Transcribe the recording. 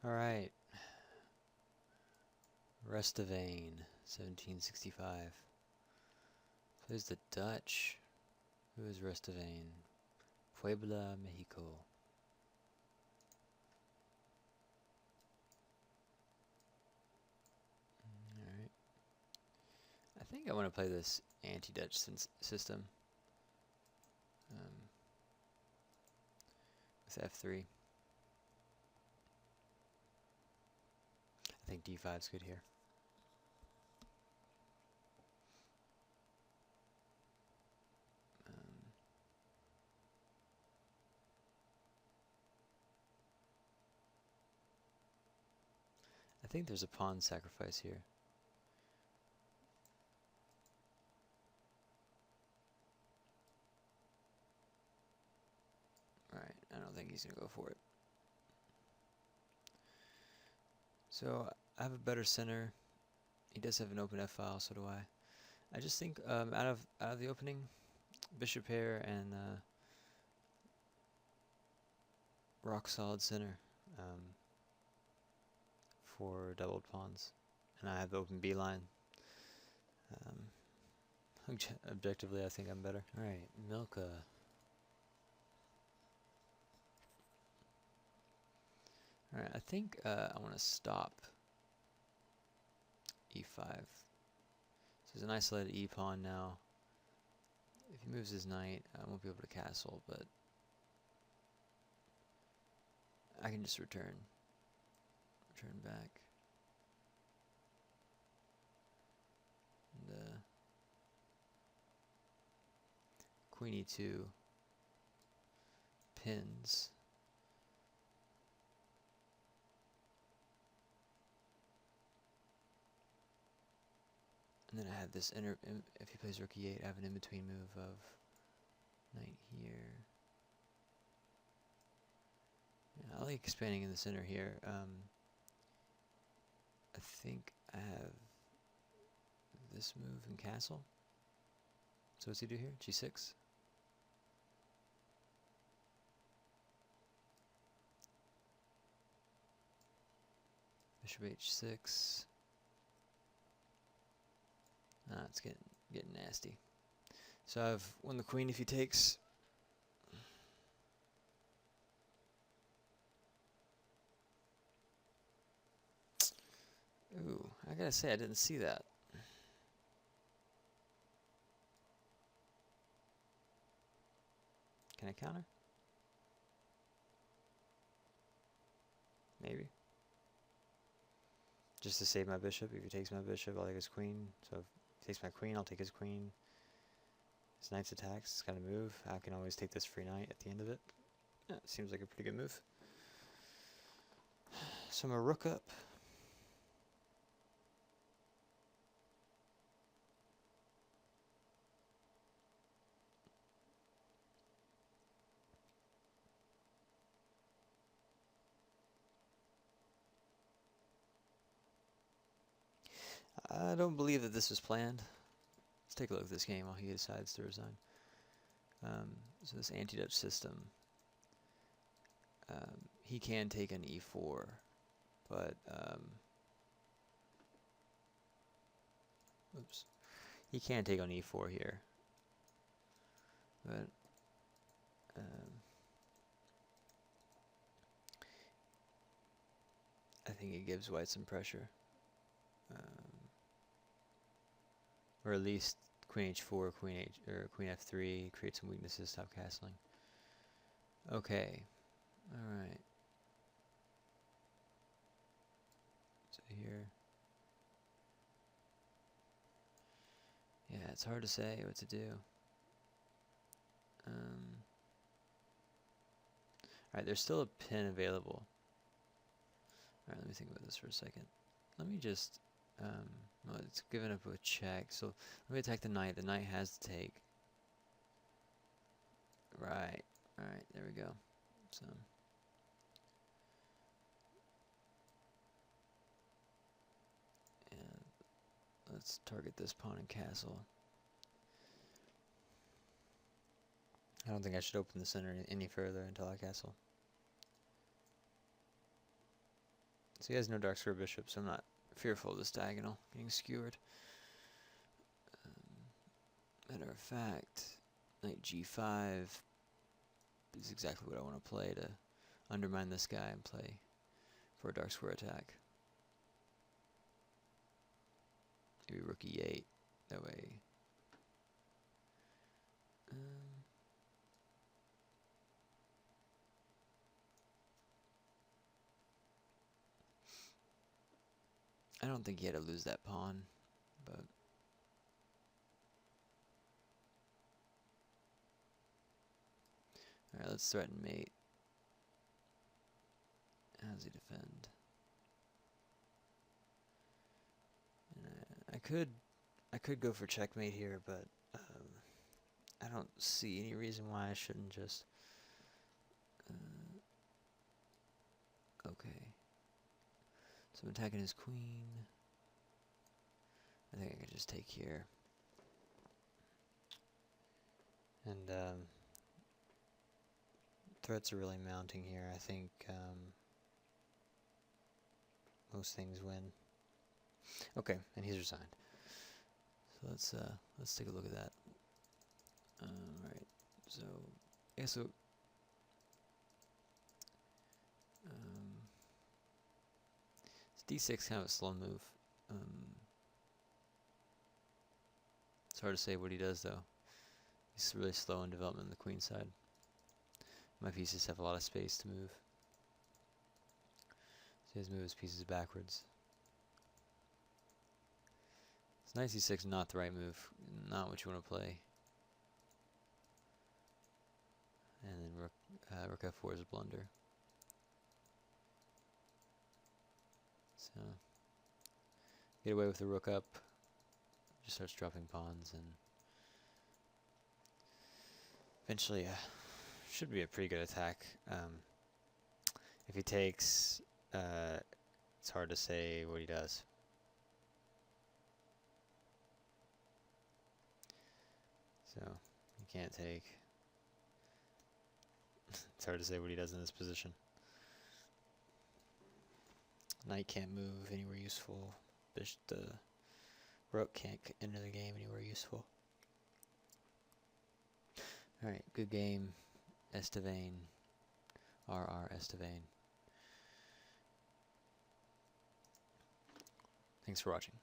Alright. RRESTEVANE, 1765. Plays the Dutch. Who is RRESTEVANE? Puebla, Mexico. Alright. I think I want to play this anti-Dutch system. With F3. I think D5 is good here. I think there's a pawn sacrifice here. Alright, I don't think he's going to go for it. So I have a better center. He does have an open F file, so do I. I just think out of the opening, bishop pair and rock solid center for doubled pawns, and I have the open B line. Objectively, I think I'm better. All right, Milka. All right, I think I want to stop E5. So there's an isolated E pawn now. If he moves his knight, I won't be able to castle, but I can just return back. And Queen E2 pins. And then I have this if he plays rook E8, I have an in-between move of knight here. Yeah, I like expanding in the center here. I think I have this move and castle. So what's he do here? G6. Bishop H6. Ah, it's getting nasty. So I've won the queen if he takes. Ooh, I gotta say I didn't see that. Can I counter? Maybe. Just to save my bishop. If he takes my bishop, I'll take his queen. So if he takes my queen, I'll take his queen. His knight's attacks. It's got to move. I can always take this free knight at the end of it. Yeah, seems like a pretty good move. So I'm a rook up. I don't believe that this was planned. Let's take a look at this game while he decides to resign. So this anti-Dutch system, he can take an E4, but oops, he can take on E4 here, but I think it gives White some pressure. Or at least Queen H4, Queen F3, create some weaknesses, stop castling. Okay, all right. So here, yeah, it's hard to say what to do. All right, there's still a pin available. All right, let me think about this for a second. Let me just, well, it's given up a check, so let me attack the knight. The knight has to take. Right, all right, there we go. So, and let's target this pawn and castle. I don't think I should open the center any further until I castle. he has no dark square bishop, so I'm not fearful of this diagonal getting skewered. Matter of fact, knight g5 is exactly what I want to play to undermine this guy and play for a dark square attack. Maybe rook e8, that way. I don't think he had to lose that pawn, but alright, let's threaten mate. How does he defend? I could go for checkmate here, but I don't see any reason why I shouldn't just. Okay. So I'm attacking his queen. I think I could just take here. And threats are really mounting here. I think most things win. Okay, and he's resigned. So let's take a look at that. Alright, so yeah, so d6 kind of a slow move. It's hard to say what he does though. He's really slow in development on the queen side. My pieces have a lot of space to move. So he has to move his pieces backwards. It's knight c6 not the right move, not what you want to play. And then rook f4 is a blunder. So get away with the rook up. Just starts dropping pawns, and eventually should be a pretty good attack. If he takes, it's hard to say what he does. So you can't take. It's hard to say what he does in this position. Knight can't move anywhere useful. The rook can't enter the game anywhere useful. Alright, good game. RRESTEVANE. RRESTEVANE. Thanks for watching.